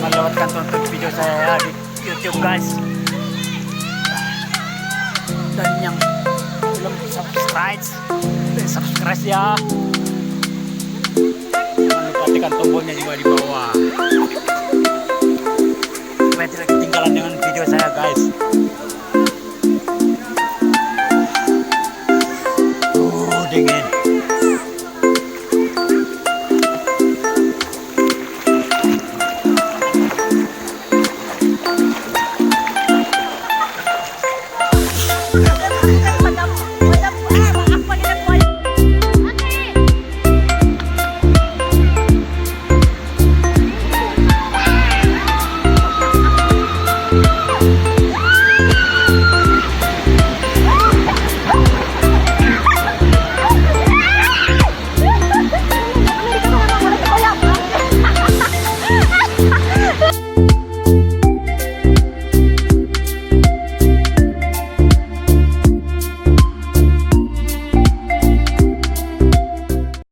Jangan lewatkan tonton video saya ya di YouTube guys. Dan yang belum subscribe ya. Jangan lupa tekan tombolnya juga di bawah supaya tidak ketinggalan dengan video saya guys.